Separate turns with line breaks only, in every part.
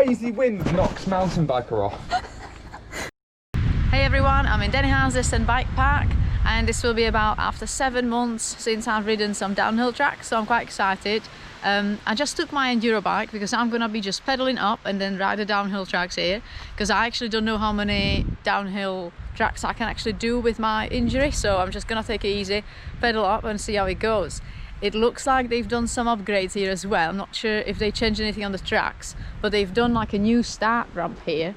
Crazy wind knocks Mountainbiker off.
Hey everyone, I'm in Dennyhouses and bike park, and this will be about after 7 months since I've ridden some downhill tracks, so I'm quite excited. I just took my enduro bike because I'm gonna be just pedaling up and then ride the downhill tracks here, because I actually don't know how many downhill tracks I can actually do with my injury, so I'm just gonna take it easy, pedal up and see how it goes. It looks like they've done some upgrades here as well. I'm not sure if they changed anything on the tracks, but they've done like a new start ramp here.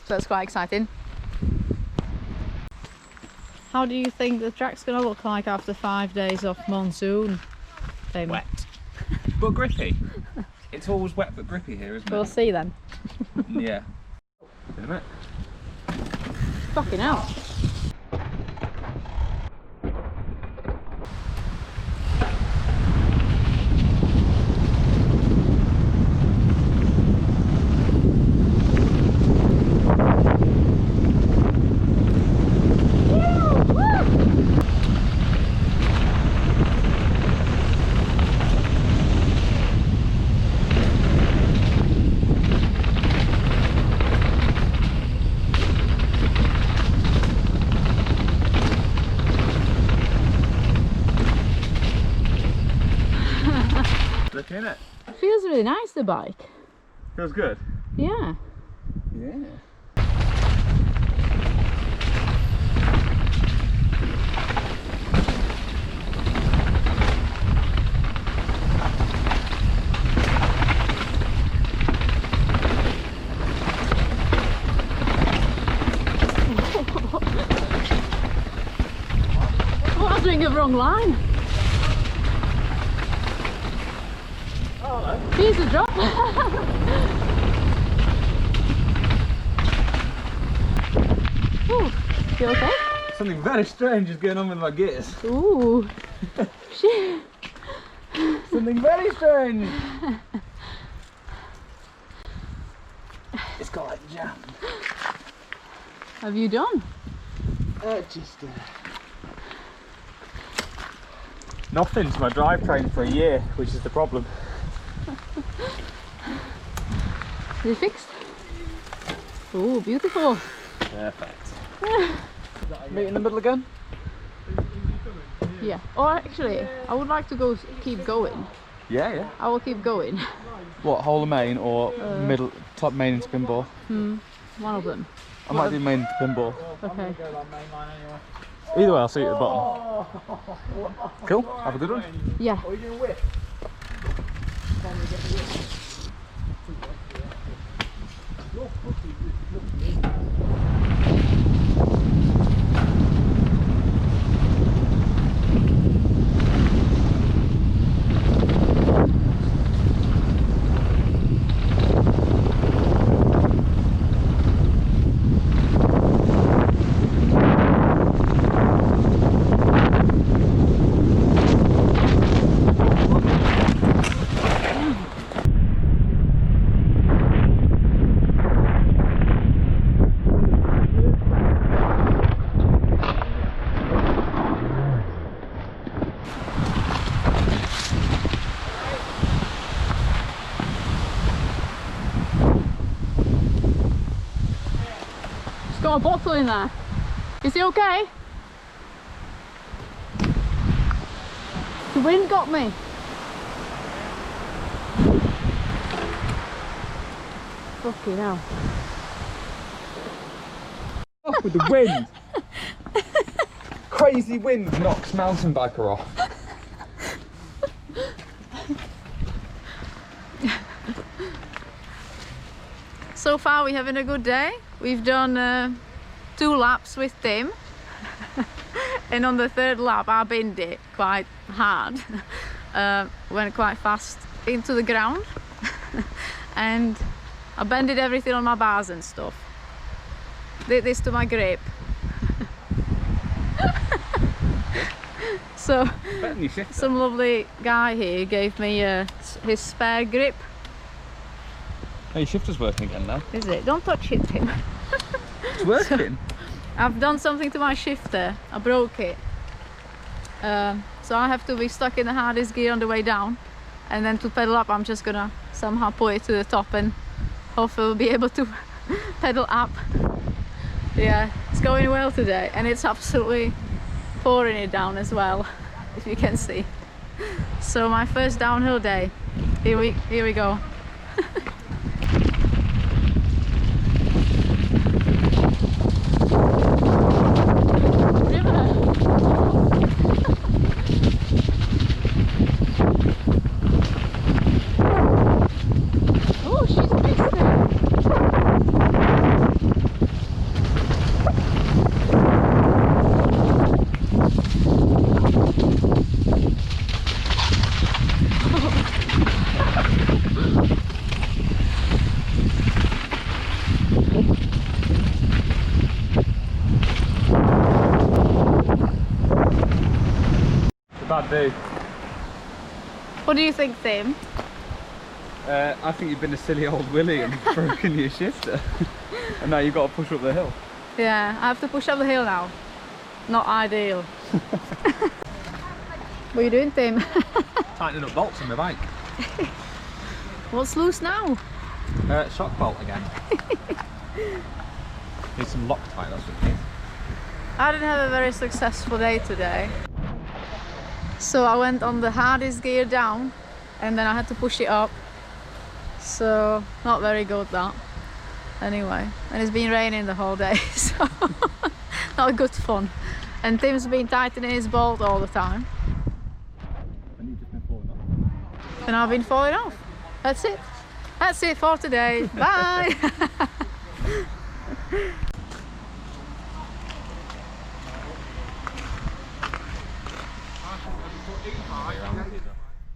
So that's quite exciting. How do you think the track's gonna look like after 5 days of monsoon?
Wet. But grippy. It's always wet but grippy here, isn't it?
We'll see then.
Yeah. Isn't it?
Fucking hell.
In it.
It feels really nice, the bike.
Feels good?
Yeah.
Yeah.
Oh, I was doing a wrong line. Here's a drop. Ooh, you okay?
Something very strange is going on with my gears.
Ooh, shit.
Something very strange. It's got like jam.
Have you done?
Just nothing to my drivetrain for a year, which is the problem.
Is it fixed? Oh, beautiful.
Perfect. Meet in the middle again?
Yeah. Or actually, I would like to keep going.
Yeah, yeah.
I will keep going.
What, whole of main or middle, top main into pinball?
One of them.
I might do main into pinball.
Okay.
Either way, I'll see you at the bottom. Cool, have a good one.
Yeah. Got a bottle in there. Is he okay? The wind got me. Fucking hell.
Off with the wind. Crazy wind knocks Mountainbiker off.
So far we're having a good day. We've done 2 laps with Tim and on the 3rd lap I bent it quite hard. Went quite fast into the ground and I bended everything on my bars and stuff. Did this to my grip. So some lovely guy here gave me his spare grip.
Oh, your shifter's working again now.
Is it? Don't touch it, Tim.
It's working.
I've done something to my shifter. I broke it. So I have to be stuck in the hardest gear on the way down, and then to pedal up I'm just gonna somehow put it to the top and hopefully we'll be able to pedal up. Yeah, it's going well today, and it's absolutely pouring it down as well, if you can see. So my first downhill day. Here we go. Oh, she's missed it.
Bad day.
What do you think, Tim?
I think you've been a silly old willy and broken your shifter. And now you've got to push up the hill.
Yeah, I have to push up the hill now. Not ideal. What are you doing, Tim?
Tightening up bolts on my bike.
What's loose now?
Shock bolt again. Need some Loctite, that's what it is.
I didn't have a very successful day today. So I went on the hardest gear down and then I had to push it up. So not very good that. Anyway, and it's been raining the whole day, so not good fun. And Tim's been tightening his bolt all the time.
And you've just been falling off.
And I've been falling off. That's it. That's it for today. Bye.